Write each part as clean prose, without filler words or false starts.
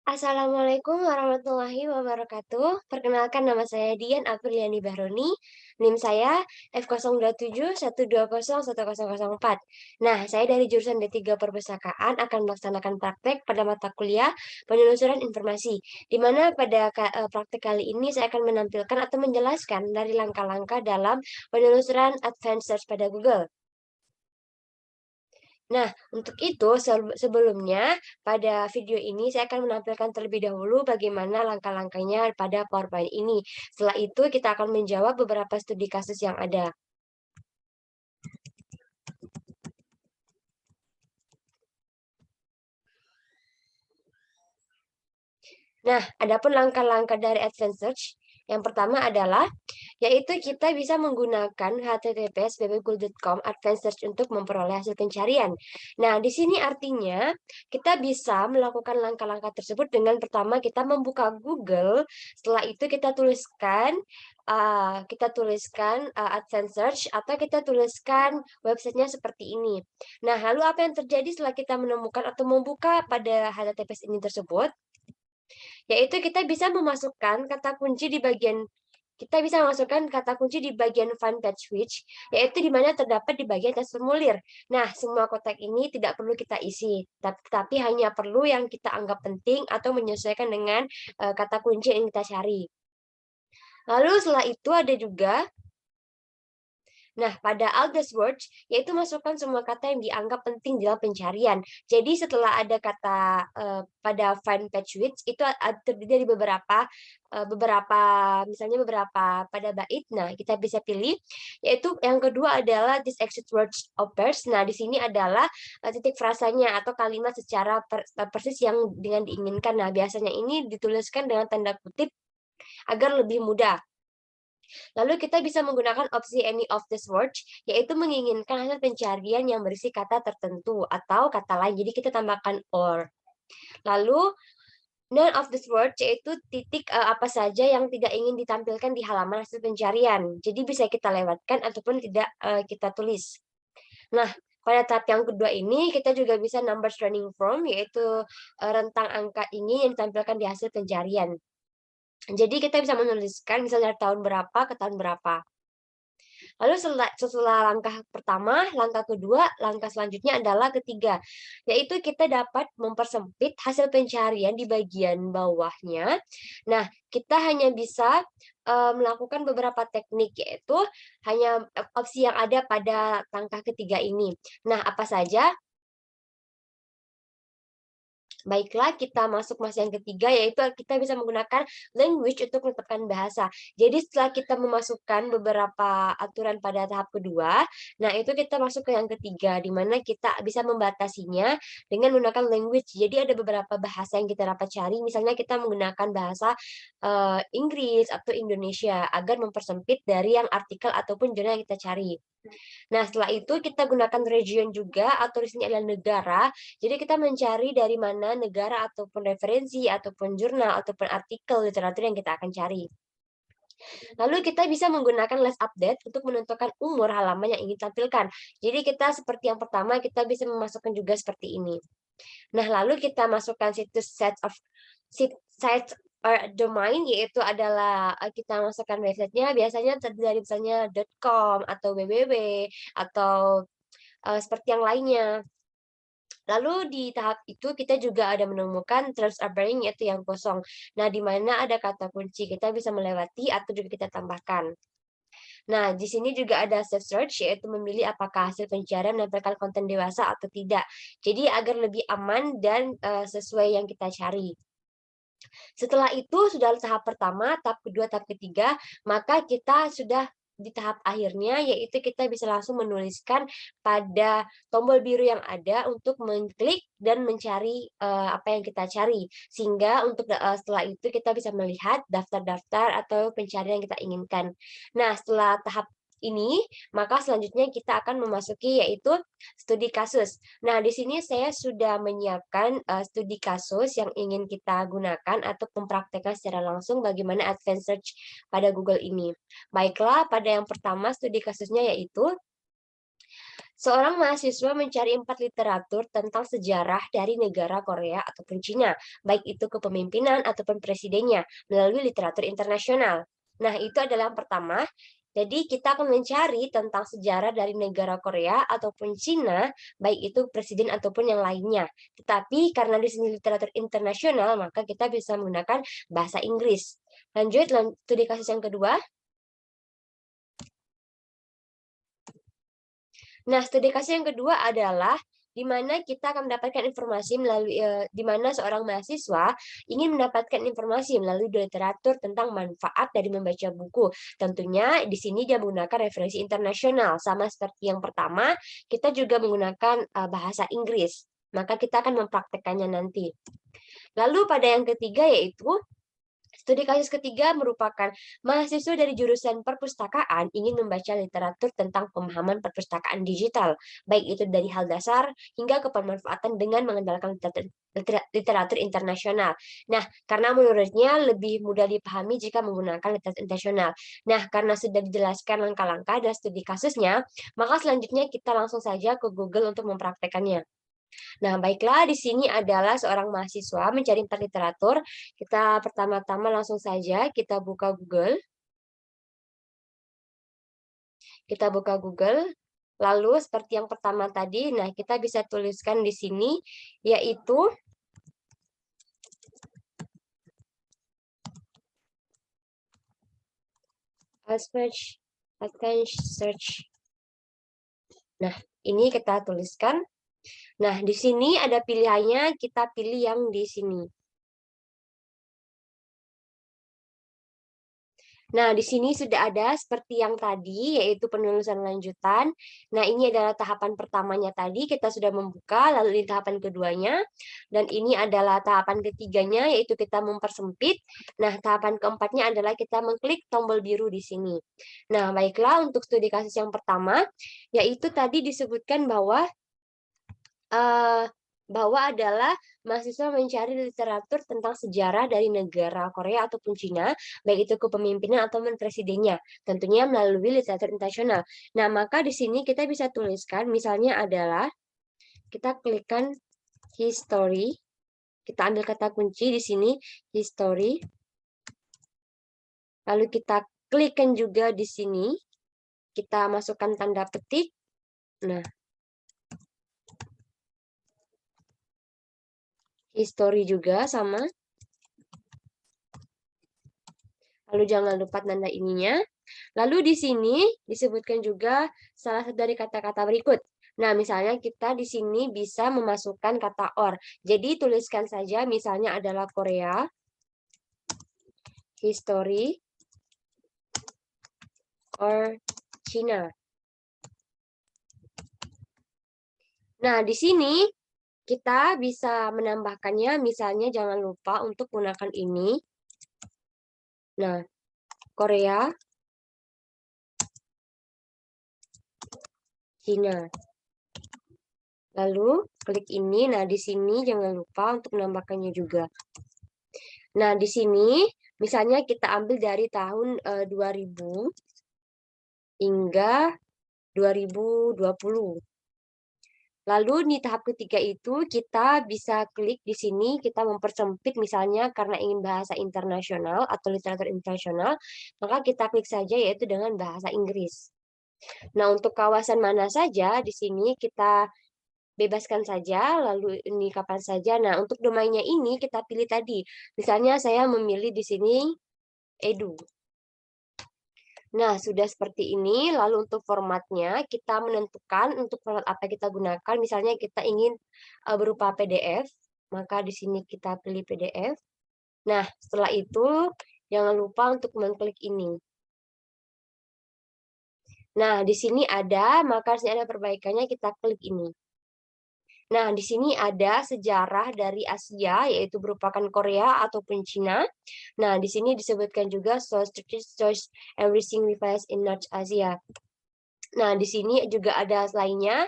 Assalamualaikum warahmatullahi wabarakatuh. Perkenalkan nama saya Dian Apriliani Bahroni. NIM saya F02712010004. Nah, saya dari jurusan D3 Perpustakaan akan melaksanakan praktek pada mata kuliah penelusuran informasi, di mana pada praktek kali ini saya akan menampilkan atau menjelaskan dari langkah-langkah dalam penelusuran advanced search pada Google. Nah, untuk itu sebelumnya pada video ini saya akan menampilkan terlebih dahulu bagaimana langkah-langkahnya pada PowerPoint ini. Setelah itu kita akan menjawab beberapa studi kasus yang ada. Nah, adapun langkah-langkah dari Advanced Search, yang pertama adalah yaitu kita bisa menggunakan https://google.com Advanced Search untuk memperoleh hasil pencarian. Nah, di sini artinya kita bisa melakukan langkah-langkah tersebut dengan pertama kita membuka Google, setelah itu kita tuliskan Advanced Search atau kita tuliskan websitenya seperti ini. Nah, lalu apa yang terjadi setelah kita menemukan atau membuka pada HTTPS ini tersebut? Yaitu kita bisa memasukkan kata kunci di bagian Find Page Switch, yaitu di mana terdapat di bagian tes formulir. Nah, semua kotak ini tidak perlu kita isi, tapi hanya perlu yang kita anggap penting atau menyesuaikan dengan kata kunci yang kita cari. Lalu setelah itu ada juga pada Aldous Words, yaitu masukkan semua kata yang dianggap penting dalam pencarian. Jadi setelah ada kata pada Find Page Switch, itu terdiri dari beberapa misalnya beberapa pada bait. Nah, kita bisa pilih, yaitu yang kedua adalah This Exit Words Occurs. Nah, di sini adalah titik frasanya atau kalimat secara persis yang dengan diinginkan. Nah, biasanya ini dituliskan dengan tanda kutip agar lebih mudah. Lalu kita bisa menggunakan opsi any of these words, yaitu menginginkan hasil pencarian yang berisi kata tertentu atau kata lain. Jadi kita tambahkan or. Lalu none of these words, yaitu titik apa saja yang tidak ingin ditampilkan di halaman hasil pencarian. Jadi bisa kita lewatkan ataupun tidak kita tulis. Nah, pada tahap yang kedua ini kita juga bisa number running from, yaitu rentang angka ini yang ditampilkan di hasil pencarian. Jadi kita bisa menuliskan misalnya dari tahun berapa ke tahun berapa. Lalu setelah langkah pertama, langkah kedua, langkah selanjutnya adalah ketiga, yaitu kita dapat mempersempit hasil pencarian di bagian bawahnya. Nah, kita hanya bisa melakukan beberapa teknik, yaitu hanya opsi yang ada pada langkah ketiga ini. Nah, apa saja? Baiklah, kita masuk yang ketiga, yaitu kita bisa menggunakan language untuk menetapkan bahasa. Jadi setelah kita memasukkan beberapa aturan pada tahap kedua, nah itu kita masuk ke yang ketiga, di mana kita bisa membatasinya dengan menggunakan language. Jadi ada beberapa bahasa yang kita dapat cari, misalnya kita menggunakan bahasa Inggris atau Indonesia, agar mempersempit dari yang artikel ataupun jurnal yang kita cari. Nah, setelah itu kita gunakan region juga, atau di sini adalah negara. Jadi kita mencari dari mana negara ataupun referensi ataupun jurnal ataupun artikel literatur yang kita akan cari. Lalu kita bisa menggunakan last update untuk menentukan umur halaman yang ingin tampilkan. Jadi kita seperti yang pertama, kita bisa memasukkan juga seperti ini. Nah, lalu kita masukkan situs sites or domain, yaitu adalah kita masukkan websitenya, biasanya terdiri dari misalnya .com atau www atau seperti yang lainnya. Lalu di tahap itu kita juga ada menemukan terms are barring, yaitu yang kosong. Nah, di mana ada kata kunci, kita bisa melewati atau juga kita tambahkan. Nah, di sini juga ada safe search, yaitu memilih apakah hasil pencarian menampilkan konten dewasa atau tidak. Jadi agar lebih aman dan sesuai yang kita cari. Setelah itu sudah tahap pertama, tahap kedua, tahap ketiga, maka kita sudah di tahap akhirnya, yaitu kita bisa langsung menuliskan pada tombol biru yang ada untuk mengklik dan mencari apa yang kita cari. Sehingga untuk setelah itu kita bisa melihat daftar-daftar atau pencarian yang kita inginkan. Nah, setelah tahap ini, maka selanjutnya kita akan memasuki yaitu studi kasus. Nah, di sini saya sudah menyiapkan studi kasus yang ingin kita gunakan atau mempraktekkan secara langsung bagaimana advanced search pada Google ini. Baiklah, pada yang pertama studi kasusnya yaitu Seorang mahasiswa mencari 4 literatur tentang sejarah dari negara Korea ataupun Cina, baik itu kepemimpinan ataupun presidennya, melalui literatur internasional. Nah, itu adalah yang pertama. Jadi, kita akan mencari tentang sejarah dari negara Korea ataupun Cina, baik itu presiden ataupun yang lainnya. Tetapi, karena di sini literatur internasional, maka kita bisa menggunakan bahasa Inggris. Lanjut, studi kasus yang kedua. Nah, studi kasus yang kedua adalah di mana kita akan mendapatkan informasi melalui di mana seorang mahasiswa ingin mendapatkan informasi melalui literatur tentang manfaat dari membaca buku. Tentunya di sini dia menggunakan referensi internasional, sama seperti yang pertama, kita juga menggunakan bahasa Inggris. Maka kita akan mempraktekannya nanti. Lalu pada yang ketiga yaitu studi kasus ketiga merupakan mahasiswa dari jurusan perpustakaan ingin membaca literatur tentang pemahaman perpustakaan digital, baik itu dari hal dasar hingga ke pemanfaatan dengan mengandalkan literatur internasional. Nah, karena menurutnya lebih mudah dipahami jika menggunakan literatur internasional. Nah, karena sudah dijelaskan langkah-langkah dan studi kasusnya, maka selanjutnya kita langsung saja ke Google untuk mempraktekannya. Nah, baiklah, di sini adalah seorang mahasiswa mencari 4 literatur. Kita pertama-tama langsung saja kita buka Google. Kita buka Google. Lalu seperti yang pertama tadi, nah kita bisa tuliskan di sini yaitu advanced search. Nah, ini kita tuliskan. Nah, di sini ada pilihannya, kita pilih yang di sini. Nah, di sini sudah ada seperti yang tadi, yaitu penulisan lanjutan. Nah, ini adalah tahapan pertamanya tadi, kita sudah membuka, lalu ini tahapan keduanya. Dan ini adalah tahapan ketiganya, yaitu kita mempersempit. Nah, tahapan keempatnya adalah kita mengklik tombol biru di sini. Nah, baiklah, untuk studi kasus yang pertama, yaitu tadi disebutkan bahwa adalah mahasiswa mencari literatur tentang sejarah dari negara Korea ataupun Cina, baik itu kepemimpinan atau presidennya, tentunya melalui literatur internasional. Nah, maka di sini kita bisa tuliskan, misalnya adalah, kita klikkan history, kita ambil kata kunci di sini, history, lalu kita klikkan juga di sini, kita masukkan tanda petik, nah, history juga sama. Lalu jangan lupa tanda ininya. Lalu di sini disebutkan juga salah satu dari kata-kata berikut. Nah, misalnya kita di sini bisa memasukkan kata or. Jadi tuliskan saja misalnya adalah Korea, history, or China. Nah, di sini kita bisa menambahkannya, misalnya jangan lupa untuk menggunakan ini. Nah, Korea, China. Lalu klik ini. Nah, di sini jangan lupa untuk menambahkannya juga. Nah, di sini misalnya kita ambil dari tahun 2000 hingga 2020. Lalu di tahap ketiga itu kita bisa klik di sini, kita mempersempit misalnya karena ingin bahasa internasional atau literatur internasional, maka kita klik saja yaitu dengan bahasa Inggris. Nah, untuk kawasan mana saja di sini kita bebaskan saja, lalu ini kapan saja. Nah, untuk domainnya ini kita pilih tadi. Misalnya saya memilih di sini edu. Nah, sudah seperti ini. Lalu untuk formatnya, kita menentukan untuk format apa kita gunakan. Misalnya kita ingin berupa PDF, maka di sini kita pilih PDF. Nah, setelah itu, jangan lupa untuk mengklik ini. Nah, di sini ada, maka di sini ada perbaikannya, kita klik ini. Nah, di sini ada sejarah dari Asia, yaitu merupakan Korea ataupun Cina. Nah, di sini disebutkan juga source everything revised in North Asia. Nah, di sini juga ada lainnya.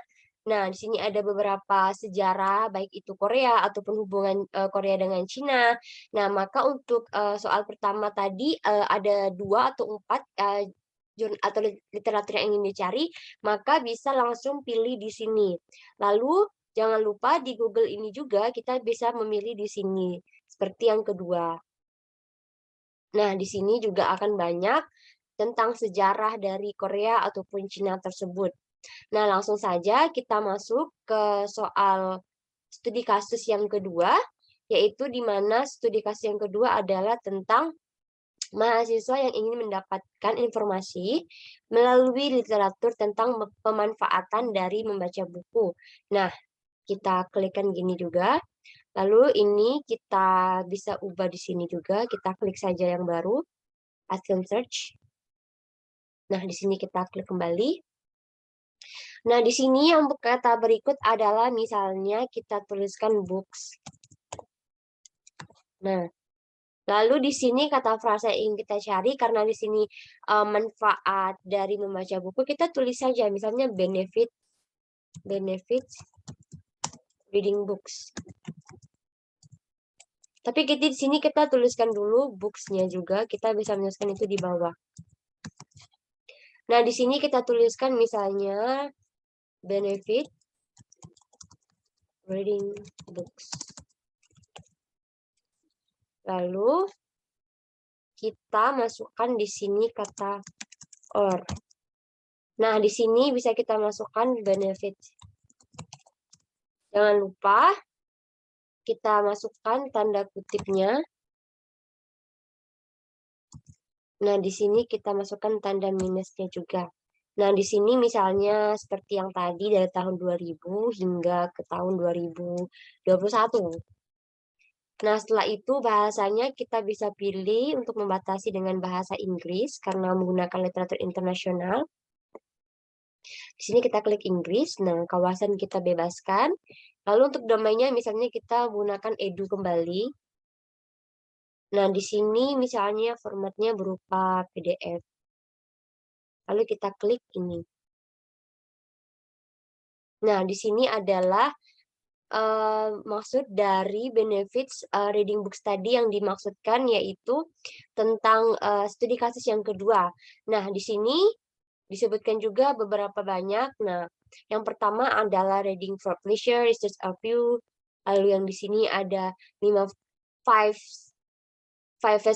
Nah, di sini ada beberapa sejarah, baik itu Korea ataupun hubungan Korea dengan Cina. Nah, maka untuk soal pertama tadi ada 2 atau 4. atau literatur yang ingin dicari, maka bisa langsung pilih di sini. Lalu jangan lupa di Google ini juga kita bisa memilih di sini, seperti yang kedua. Nah, di sini juga akan banyak tentang sejarah dari Korea ataupun Cina tersebut. Nah, langsung saja kita masuk ke soal studi kasus yang kedua, yaitu di mana studi kasus yang kedua adalah tentang mahasiswa yang ingin mendapatkan informasi melalui literatur tentang pemanfaatan dari membaca buku. Nah, kita klikkan gini juga. Lalu ini kita bisa ubah di sini juga. Kita klik saja yang baru, Ask Search. Nah, di sini kita klik kembali. Nah, di sini yang kata berikut adalah misalnya kita tuliskan books. Nah, lalu di sini kata frasa yang ingin kita cari, karena di sini manfaat dari membaca buku, kita tulis saja misalnya benefits reading books. Tapi di sini kita tuliskan dulu books-nya juga, kita bisa menuliskan itu di bawah. Nah, di sini kita tuliskan misalnya benefit reading books. Lalu kita masukkan di sini kata or. Nah, di sini bisa kita masukkan benefit. Jangan lupa kita masukkan tanda kutipnya. Nah, di sini kita masukkan tanda minusnya juga. Nah, di sini misalnya seperti yang tadi dari tahun 2000 hingga ke tahun 2021. Nah, setelah itu bahasanya kita bisa pilih untuk membatasi dengan bahasa Inggris karena menggunakan literatur internasional. Di sini kita klik Inggris. Nah, kawasan kita bebaskan. Lalu untuk domainnya misalnya kita gunakan edu kembali. Nah, di sini misalnya formatnya berupa PDF. Lalu kita klik ini. Nah, di sini adalah maksud dari benefits reading books tadi yang dimaksudkan yaitu tentang studi kasus yang kedua. Nah, di sini disebutkan juga beberapa banyak. Nah, yang pertama adalah reading for pleasure, research of view. Lalu yang di sini ada 5 fast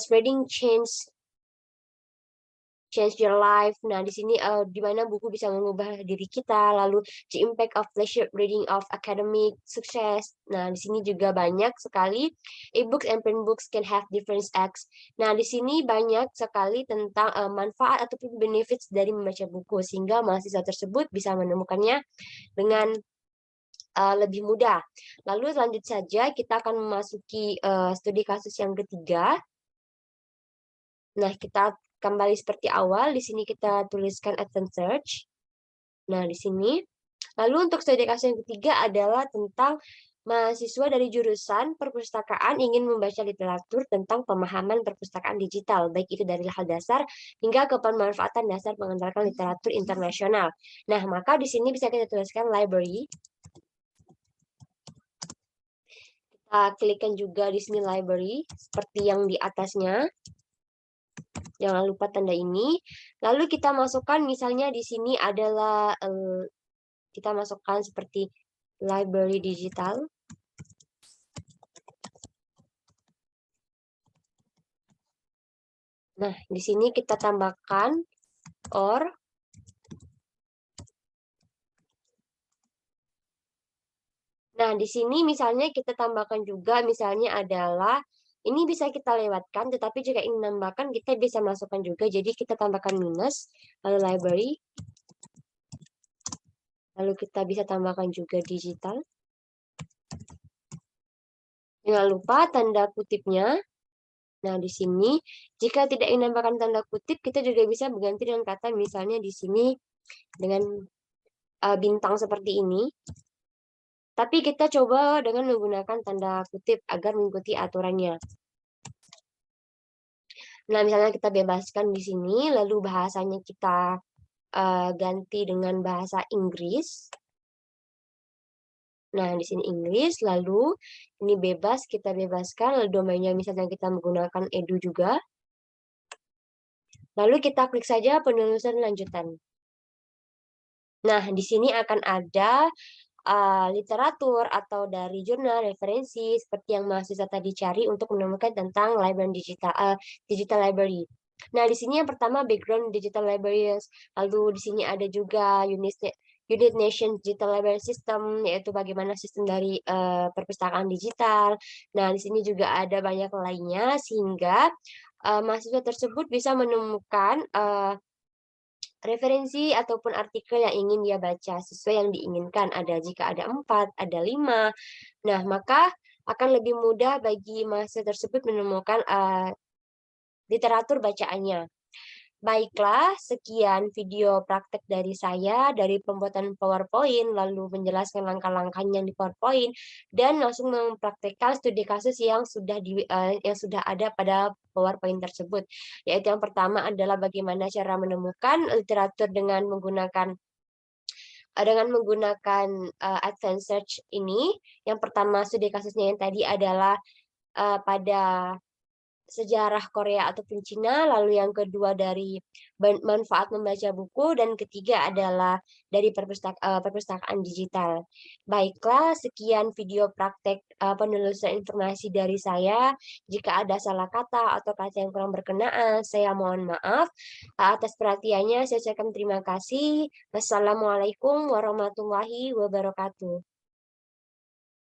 reading change your life. Nah, di sini di mana buku bisa mengubah diri kita. Lalu the impact of pleasure reading of academic success. Nah, di sini juga banyak sekali e-books and print books can have different acts. Nah, di sini banyak sekali tentang manfaat ataupun benefits dari membaca buku sehingga mahasiswa tersebut bisa menemukannya dengan lebih mudah. Lalu lanjut saja kita akan memasuki studi kasus yang ketiga. Nah, kita kembali seperti awal, di sini kita tuliskan advanced search. Nah, di sini. Lalu untuk studi kasus yang ketiga adalah tentang mahasiswa dari jurusan perpustakaan ingin membaca literatur tentang pemahaman perpustakaan digital, baik itu dari hal dasar hingga ke pemanfaatan dasar mengandalkan literatur internasional. Nah, maka di sini bisa kita tuliskan library. Kita klikkan juga di sini library, seperti yang di atasnya. Jangan lupa tanda ini. Lalu kita masukkan misalnya di sini adalah kita masukkan seperti library digital. Nah, di sini kita tambahkan or. Nah, di sini misalnya kita tambahkan juga misalnya adalah ini bisa kita lewatkan, tetapi jika ingin menambahkan kita bisa masukkan juga. Jadi kita tambahkan minus, lalu library. Lalu kita bisa tambahkan juga digital. Jangan lupa tanda kutipnya. Nah, di sini jika tidak ingin menambahkan tanda kutip, kita juga bisa berganti dengan kata misalnya di sini dengan bintang seperti ini. Tapi kita coba dengan menggunakan tanda kutip agar mengikuti aturannya. Nah, misalnya kita bebaskan di sini, lalu bahasanya kita ganti dengan bahasa Inggris. Nah, di sini Inggris, lalu ini bebas, kita bebaskan, lalu domainnya misalnya kita menggunakan edu juga. Lalu kita klik saja penelusuran lanjutan. Nah, di sini akan ada literatur atau dari jurnal referensi seperti yang mahasiswa tadi cari untuk menemukan tentang library digital, digital library. Nah, di sini yang pertama background digital libraries. Lalu di sini ada juga Unit Nation Digital Library System, yaitu bagaimana sistem dari perpustakaan digital. Nah, di sini juga ada banyak lainnya sehingga mahasiswa tersebut bisa menemukan referensi ataupun artikel yang ingin dia baca sesuai yang diinginkan. Ada jika ada 4, ada 5. Nah, maka akan lebih mudah bagi mahasiswa tersebut menemukan literatur bacaannya. Baiklah, sekian video praktek dari saya dari pembuatan PowerPoint, lalu menjelaskan langkah-langkahnya di PowerPoint, dan langsung mempraktekkan studi kasus yang yang sudah ada pada PowerPoint tersebut. Yaitu yang pertama adalah bagaimana cara menemukan literatur dengan menggunakan advanced search ini. Yang pertama studi kasusnya yang tadi adalah pada sejarah Korea ataupun Cina, lalu yang kedua dari manfaat membaca buku, dan ketiga adalah dari perpustakaan digital. Baiklah, sekian video praktek penelusuran informasi dari saya. Jika ada salah kata atau kata yang kurang berkenaan, saya mohon maaf. Atas perhatiannya, saya ucapkan terima kasih. Wassalamualaikum warahmatullahi wabarakatuh.